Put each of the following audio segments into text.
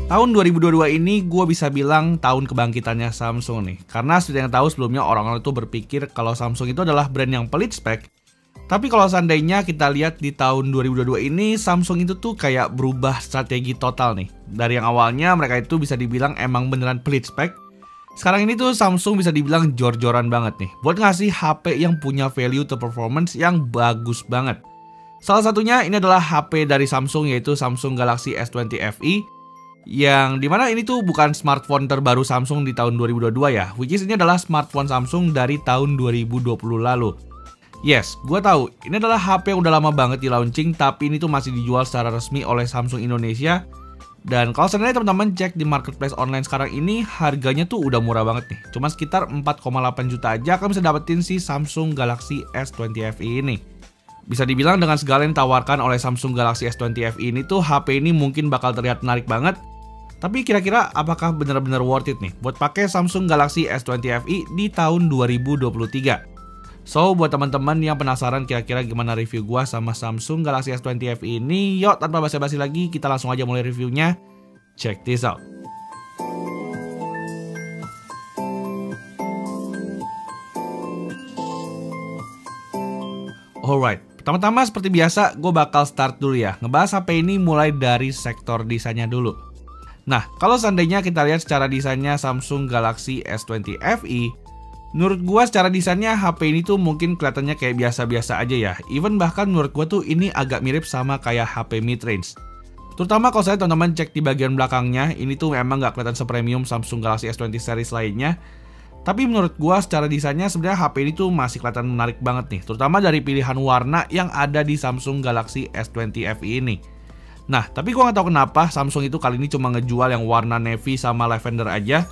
Tahun 2022 ini gue bisa bilang tahun kebangkitannya Samsung nih. Karena seperti yang tahu sebelumnya orang-orang itu berpikir kalau Samsung itu adalah brand yang pelit spek. Tapi kalau seandainya kita lihat di tahun 2022 ini, Samsung itu tuh kayak berubah strategi total nih. Dari yang awalnya mereka itu bisa dibilang emang beneran pelit spek. Sekarang ini tuh Samsung bisa dibilang jor-joran banget nih. Buat ngasih HP yang punya value to performance yang bagus banget. Salah satunya ini adalah HP dari Samsung, yaitu Samsung Galaxy S20 FE. Yang dimana ini tuh bukan smartphone terbaru Samsung di tahun 2022 ya, which is ini adalah smartphone Samsung dari tahun 2020 lalu. Yes, gue tahu ini adalah HP yang udah lama banget di launching, tapi ini tuh masih dijual secara resmi oleh Samsung Indonesia. Dan kalau seandainya teman-teman cek di marketplace online sekarang ini, harganya tuh udah murah banget nih. Cuma sekitar 4,8 juta aja kalian bisa dapetin si Samsung Galaxy S20 FE ini. Bisa dibilang dengan segala yang ditawarkan oleh Samsung Galaxy S20 FE ini tuh, HP ini mungkin bakal terlihat menarik banget. Tapi kira-kira apakah benar-benar worth it nih buat pakai Samsung Galaxy S20 FE di tahun 2023? So, buat teman-teman yang penasaran kira-kira gimana review gua sama Samsung Galaxy S20 FE ini, yuk tanpa basa-basi lagi kita langsung aja mulai reviewnya. Check this out. Alright, pertama-tama seperti biasa gue bakal start dulu ya, ngebahas HP ini mulai dari sektor desainnya dulu. Nah, kalau seandainya kita lihat secara desainnya Samsung Galaxy S20 FE, menurut gua secara desainnya HP ini tuh mungkin kelihatannya kayak biasa-biasa aja ya. Even bahkan menurut gua tuh ini agak mirip sama kayak HP mid-range. Terutama kalau saya teman-teman cek di bagian belakangnya, ini tuh memang nggak kelihatan sepremium Samsung Galaxy S20 series lainnya. Tapi menurut gua secara desainnya sebenarnya HP ini tuh masih kelihatan menarik banget nih. Terutama dari pilihan warna yang ada di Samsung Galaxy S20 FE ini. Nah, tapi gue nggak tahu kenapa Samsung itu kali ini cuma ngejual yang warna navy sama lavender aja.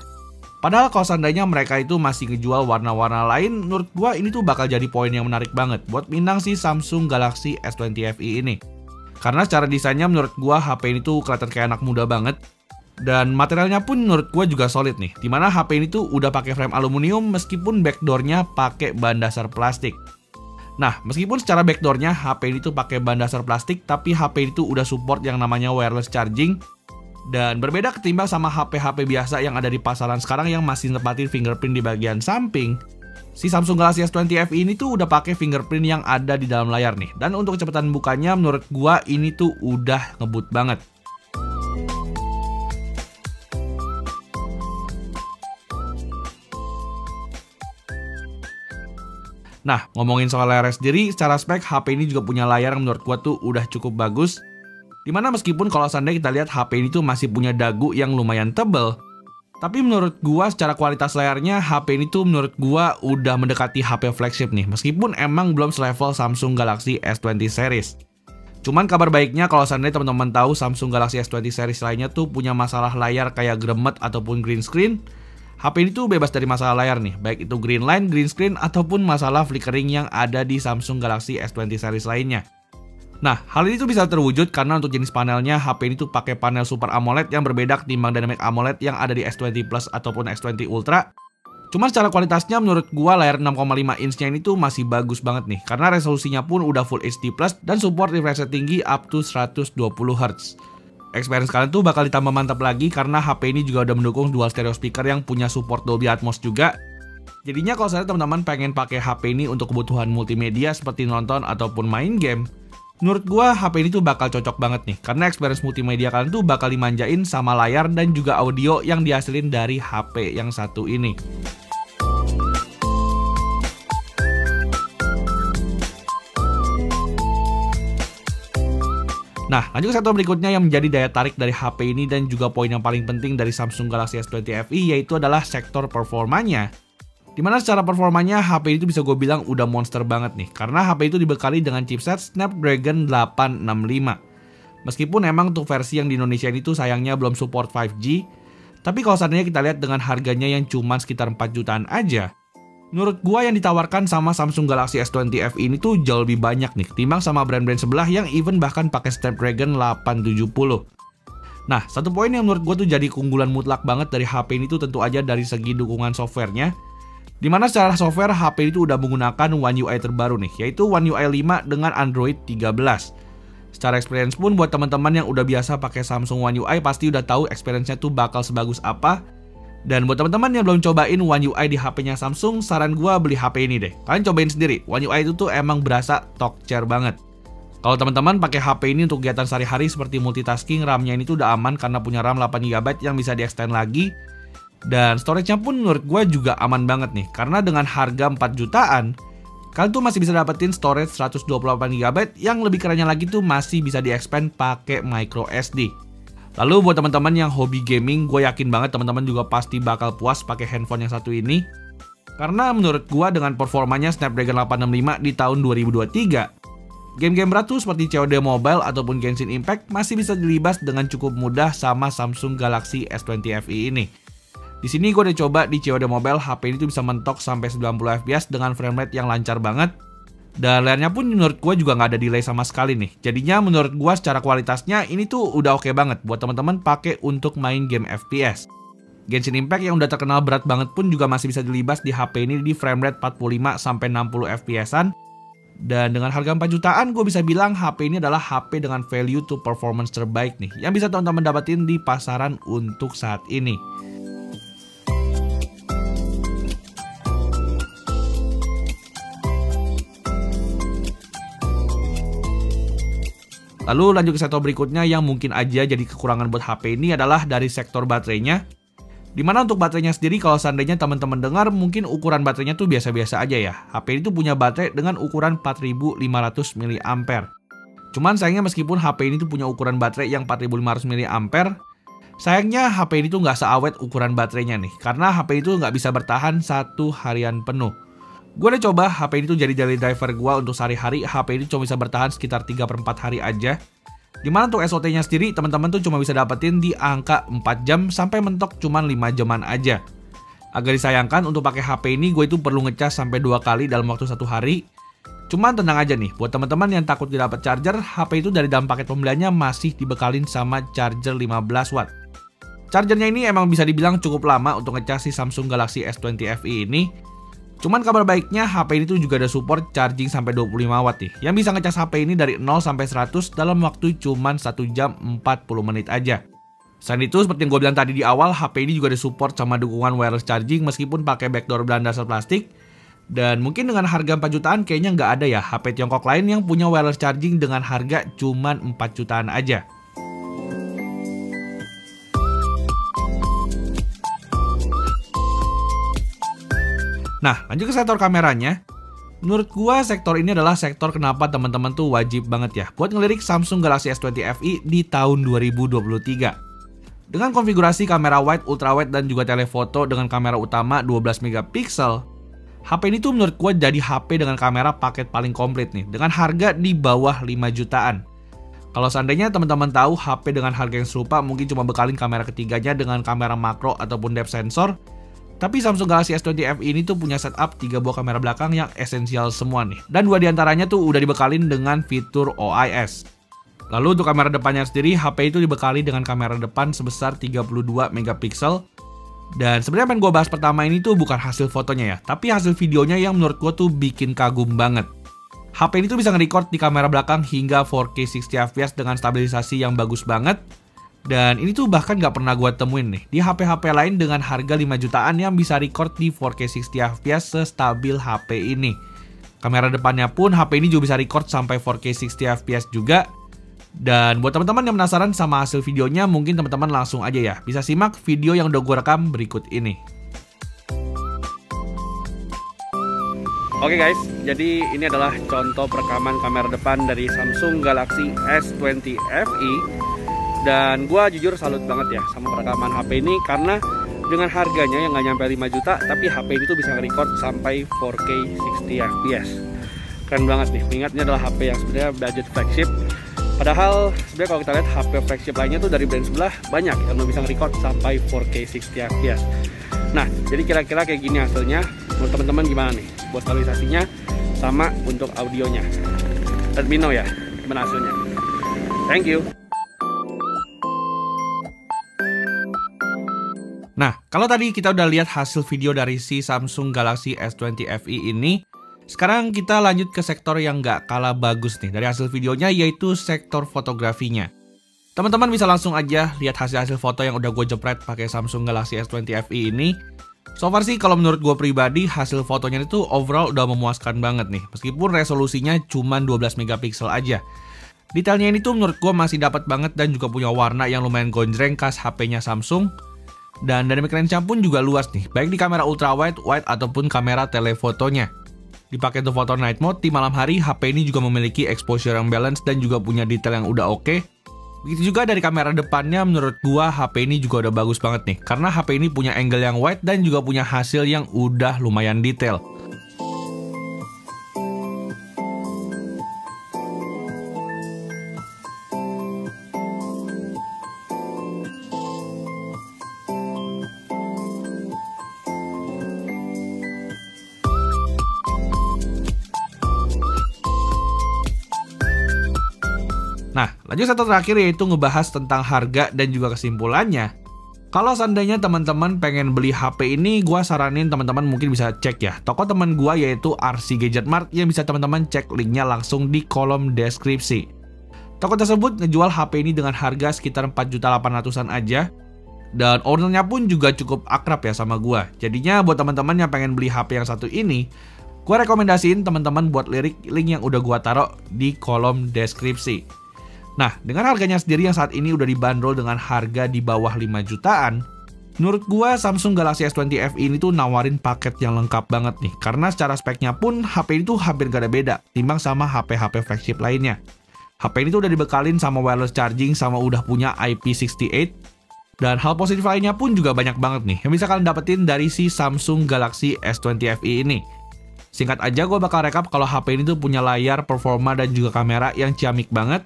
Padahal kalau seandainya mereka itu masih ngejual warna-warna lain, menurut gue ini tuh bakal jadi poin yang menarik banget buat minang si Samsung Galaxy S20 FE ini. Karena secara desainnya menurut gue HP ini tuh kelihatan kayak anak muda banget. Dan materialnya pun menurut gue juga solid nih. Dimana HP ini tuh udah pakai frame aluminium meskipun backdoornya pakai bahan dasar plastik. Nah, meskipun secara backdoornya HP ini tuh pakai bahan dasar plastik, tapi HP itu udah support yang namanya wireless charging. Dan berbeda ketimbang sama HP-HP biasa yang ada di pasaran sekarang yang masih nempatin fingerprint di bagian samping. Si Samsung Galaxy S20 FE ini tuh udah pakai fingerprint yang ada di dalam layar nih. Dan untuk kecepatan bukanya menurut gua ini tuh udah ngebut banget. Nah, ngomongin soal layar sendiri, secara spek HP ini juga punya layar yang menurut gua tuh udah cukup bagus. Dimana meskipun kalau seandainya kita lihat HP ini tuh masih punya dagu yang lumayan tebel, tapi menurut gua secara kualitas layarnya HP ini tuh menurut gua udah mendekati HP flagship nih. Meskipun emang belum selevel Samsung Galaxy S20 series. Cuman kabar baiknya kalau seandainya teman-teman tahu Samsung Galaxy S20 series lainnya tuh punya masalah layar kayak gremet ataupun green screen, HP ini tuh bebas dari masalah layar nih, baik itu green line, green screen, ataupun masalah flickering yang ada di Samsung Galaxy S20 series lainnya. Nah, hal ini tuh bisa terwujud karena untuk jenis panelnya, HP ini tuh pakai panel Super AMOLED yang berbeda ketimbang Dynamic AMOLED yang ada di S20 Plus ataupun S20 Ultra. Cuman secara kualitasnya menurut gua layar 6,5 inch-nya ini tuh masih bagus banget nih, karena resolusinya pun udah Full HD Plus dan support refresh rate tinggi up to 120 Hz. Experience kalian tuh bakal ditambah mantap lagi karena HP ini juga udah mendukung dual stereo speaker yang punya support Dolby Atmos juga. Jadinya kalau saya teman-teman pengen pakai HP ini untuk kebutuhan multimedia seperti nonton ataupun main game, menurut gua HP ini tuh bakal cocok banget nih karena experience multimedia kalian tuh bakal dimanjain sama layar dan juga audio yang dihasilin dari HP yang satu ini. Nah, lanjut ke sektor berikutnya yang menjadi daya tarik dari HP ini dan juga poin yang paling penting dari Samsung Galaxy S20 FE, yaitu adalah sektor performanya. Dimana secara performanya HP itu bisa gue bilang udah monster banget nih, karena HP itu dibekali dengan chipset Snapdragon 865. Meskipun emang untuk versi yang di Indonesia ini tuh sayangnya belum support 5G, tapi kalau seandainya kita lihat dengan harganya yang cuma sekitar 4 jutaan aja, menurut gua yang ditawarkan sama Samsung Galaxy S20 FE ini tuh jauh lebih banyak nih ketimbang sama brand-brand sebelah yang even bahkan pakai Snapdragon 870. Nah, satu poin yang menurut gua tuh jadi keunggulan mutlak banget dari HP ini tuh tentu aja dari segi dukungan softwarenya. Dimana secara software HP itu udah menggunakan One UI terbaru nih, yaitu One UI 5 dengan Android 13. Secara experience pun buat teman-teman yang udah biasa pakai Samsung One UI pasti udah tahu experience-nya tuh bakal sebagus apa. Dan buat teman-teman yang belum cobain One UI di HP-nya Samsung, saran gua beli HP ini deh. Kalian cobain sendiri, One UI itu tuh emang berasa talk chair banget. Kalau teman-teman pakai HP ini untuk kegiatan sehari-hari seperti multitasking, RAM-nya ini tuh udah aman karena punya RAM 8GB yang bisa di-extend lagi. Dan storage-nya pun menurut gua juga aman banget nih, karena dengan harga 4 jutaan, kalian tuh masih bisa dapetin storage 128GB yang lebih kerennya lagi tuh masih bisa di-expand pakai micro SD. Lalu buat teman-teman yang hobi gaming, gue yakin banget teman-teman juga pasti bakal puas pakai handphone yang satu ini. Karena menurut gue dengan performanya Snapdragon 865 di tahun 2023, game-game berat tuh seperti COD Mobile ataupun Genshin Impact masih bisa dilibas dengan cukup mudah sama Samsung Galaxy S20 FE ini. Di sini gue udah coba di COD Mobile, HP ini tuh bisa mentok sampai 90 fps dengan framerate yang lancar banget. Dan layarnya pun menurut gue juga nggak ada delay sama sekali nih. Jadinya menurut gue secara kualitasnya ini tuh udah oke banget buat teman-teman pakai untuk main game FPS. Genshin Impact yang udah terkenal berat banget pun juga masih bisa dilibas di HP ini di framerate 45 sampai 60 fps-an. Dan dengan harga 4 jutaan gue bisa bilang HP ini adalah HP dengan value to performance terbaik nih yang bisa teman-teman dapetin di pasaran untuk saat ini. Lalu lanjut ke sektor berikutnya yang mungkin aja jadi kekurangan buat HP ini adalah dari sektor baterainya. Dimana untuk baterainya sendiri kalau seandainya teman-teman dengar mungkin ukuran baterainya tuh biasa-biasa aja ya. HP ini tuh punya baterai dengan ukuran 4500 mAh. Cuman sayangnya meskipun HP ini tuh punya ukuran baterai yang 4500 mAh, sayangnya HP ini tuh nggak seawet ukuran baterainya nih. Karena HP itu nggak bisa bertahan 1 harian penuh. Gue udah coba HP ini tuh jadi daily driver gue untuk sehari-hari. HP ini cuma bisa bertahan sekitar 3/4 hari aja. Dimana untuk SOT-nya sendiri teman-teman tuh cuma bisa dapetin di angka 4 jam sampai mentok cuma 5 jaman aja. Agak disayangkan untuk pakai HP ini gue itu perlu ngecas sampai 2 kali dalam waktu 1 hari. Cuman tenang aja nih, buat teman-teman yang takut tidak dapat charger, HP itu dari dalam paket pembeliannya masih dibekalin sama charger 15 watt. Chargernya ini emang bisa dibilang cukup lama untuk ngecas si Samsung Galaxy S20 FE ini. Cuman kabar baiknya HP ini tuh juga ada support charging sampai 25 watt nih, yang bisa ngecas HP ini dari 0 sampai 100 dalam waktu cuman 1 jam 40 menit aja. Selain itu seperti yang gue bilang tadi di awal, HP ini juga ada support sama dukungan wireless charging meskipun pakai backdoor bahan dasar plastik. Dan mungkin dengan harga 4 jutaan kayaknya nggak ada ya HP Tiongkok lain yang punya wireless charging dengan harga cuman 4 jutaan aja. Nah, lanjut ke sektor kameranya. Menurut gua sektor ini adalah sektor kenapa teman-teman tuh wajib banget ya buat ngelirik Samsung Galaxy S20 FE di tahun 2023. Dengan konfigurasi kamera wide, ultrawide, dan juga telefoto dengan kamera utama 12 MP, HP ini tuh menurut gua jadi HP dengan kamera paket paling komplit nih, dengan harga di bawah 5 jutaan. Kalau seandainya teman-teman tahu HP dengan harga yang serupa mungkin cuma bekalin kamera ketiganya dengan kamera makro ataupun depth sensor. Tapi Samsung Galaxy S20 FE ini tuh punya setup 3 buah kamera belakang yang esensial semua nih. Dan 2 diantaranya tuh udah dibekalin dengan fitur OIS. Lalu untuk kamera depannya sendiri, HP itu dibekali dengan kamera depan sebesar 32 MP. Dan sebenarnya yang gue bahas pertama ini tuh bukan hasil fotonya ya, tapi hasil videonya yang menurut gue tuh bikin kagum banget. HP ini tuh bisa nge-record di kamera belakang hingga 4K 60fps dengan stabilisasi yang bagus banget. Dan ini tuh bahkan gak pernah gue temuin nih di HP-HP lain dengan harga 5 jutaan yang bisa record di 4K 60fps sestabil HP ini. Kamera depannya pun HP ini juga bisa record sampai 4K 60fps juga. Dan buat teman-teman yang penasaran sama hasil videonya, mungkin teman-teman langsung aja ya bisa simak video yang udah gue rekam berikut ini. Oke guys, jadi ini adalah contoh perekaman kamera depan dari Samsung Galaxy S20 FE. Dan gue jujur salut banget ya sama perekaman HP ini karena dengan harganya yang nggak nyampe 5 juta, tapi HP ini tuh bisa nge-record sampai 4K 60fps. Keren banget nih, mengingat ini adalah HP yang sebenarnya budget flagship. Padahal sebenarnya kalau kita lihat HP flagship lainnya tuh dari brand sebelah banyak yang bisa nge-record sampai 4K 60fps. Nah, jadi kira-kira kayak gini hasilnya. Menurut teman-teman gimana nih buat stabilisasinya sama untuk audionya? Let me know ya gimana hasilnya. Thank you. Nah, kalau tadi kita udah lihat hasil video dari si Samsung Galaxy S20 FE ini, Sekarang kita lanjut ke sektor yang nggak kalah bagus nih dari hasil videonya, yaitu sektor fotografinya. Teman-teman bisa langsung aja lihat hasil-hasil foto yang udah gue jepret pakai Samsung Galaxy S20 FE ini. So far sih kalau menurut gue pribadi hasil fotonya itu overall udah memuaskan banget nih, meskipun resolusinya cuma 12 megapiksel aja. Detailnya ini tuh menurut gue masih dapat banget dan juga punya warna yang lumayan gonjreng khas HP-nya Samsung. Dan dynamic range-nya pun juga luas nih, baik di kamera ultrawide, wide ataupun kamera telefotonya. Dipakai untuk foto night mode, di malam hari HP ini juga memiliki exposure yang balance dan juga punya detail yang udah oke. Begitu juga dari kamera depannya, menurut gua HP ini juga udah bagus banget nih, karena HP ini punya angle yang wide dan juga punya hasil yang udah lumayan detail. Nah, lanjut satu terakhir yaitu ngebahas tentang harga dan juga kesimpulannya. Kalau seandainya teman-teman pengen beli HP ini, gua saranin teman-teman mungkin bisa cek ya toko teman gua yaitu RC Gadget Mart, yang bisa teman-teman cek linknya langsung di kolom deskripsi. Toko tersebut ngejual HP ini dengan harga sekitar 4.800-an aja. Dan ownernya pun juga cukup akrab ya sama gua. Jadinya buat teman-teman yang pengen beli HP yang satu ini, gua rekomendasiin teman-teman buat lirik link yang udah gua taruh di kolom deskripsi. Nah, dengan harganya sendiri yang saat ini udah dibanderol dengan harga di bawah 5 jutaan, menurut gua Samsung Galaxy S20 FE ini tuh nawarin paket yang lengkap banget nih. Karena secara speknya pun HP ini tuh hampir gak ada beda timbang sama HP-HP flagship lainnya. HP ini tuh udah dibekalin sama wireless charging, sama udah punya IP68. Dan hal positif lainnya pun juga banyak banget nih yang bisa kalian dapetin dari si Samsung Galaxy S20 FE ini. Singkat aja, gue bakal rekap kalau HP ini tuh punya layar, performa, dan juga kamera yang ciamik banget.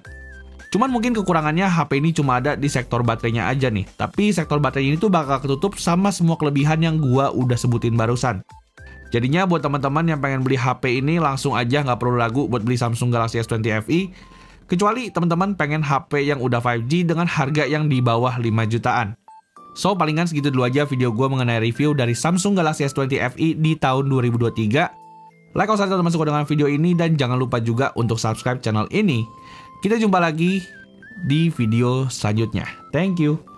Cuman mungkin kekurangannya HP ini cuma ada di sektor baterainya aja nih. Tapi sektor baterai ini tuh bakal ketutup sama semua kelebihan yang gua udah sebutin barusan. Jadinya buat teman-teman yang pengen beli HP ini langsung aja, nggak perlu ragu buat beli Samsung Galaxy S20 FE. Kecuali teman-teman pengen HP yang udah 5G dengan harga yang di bawah 5 jutaan. So palingan segitu dulu aja video gua mengenai review dari Samsung Galaxy S20 FE di tahun 2023. Like kalau teman-teman suka dengan video ini, dan jangan lupa juga untuk subscribe channel ini. Kita jumpa lagi di video selanjutnya. Thank you.